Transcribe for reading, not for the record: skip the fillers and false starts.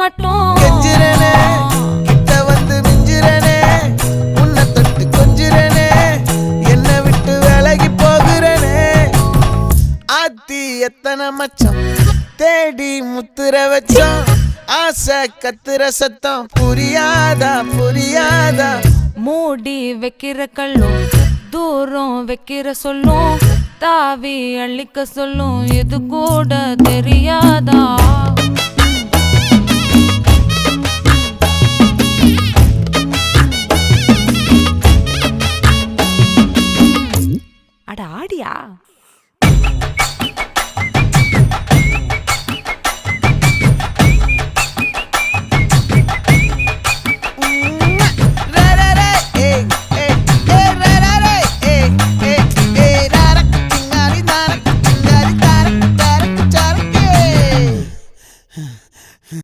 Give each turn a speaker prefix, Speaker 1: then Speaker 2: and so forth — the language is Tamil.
Speaker 1: மட்டும்
Speaker 2: கெஞ்சிரனே கிட்ட வந்து மிஞ்சிரனே உன்னை தொட்டு கொஞ்சிரனே என்னை விட்டு விலகி போகிறனே ஆத்தி எத்தனை மச்சம் தேடி முத்துற வச்சோம் ஆசை கத்துற சத்தம் புரியாதா புரியாதா
Speaker 1: மூடி வைக்கிற கல்லும் தூரம் வைக்கிற சொல்லும் தாவி அள்ளிக்க சொல்லும் இது கூட தெரியாதா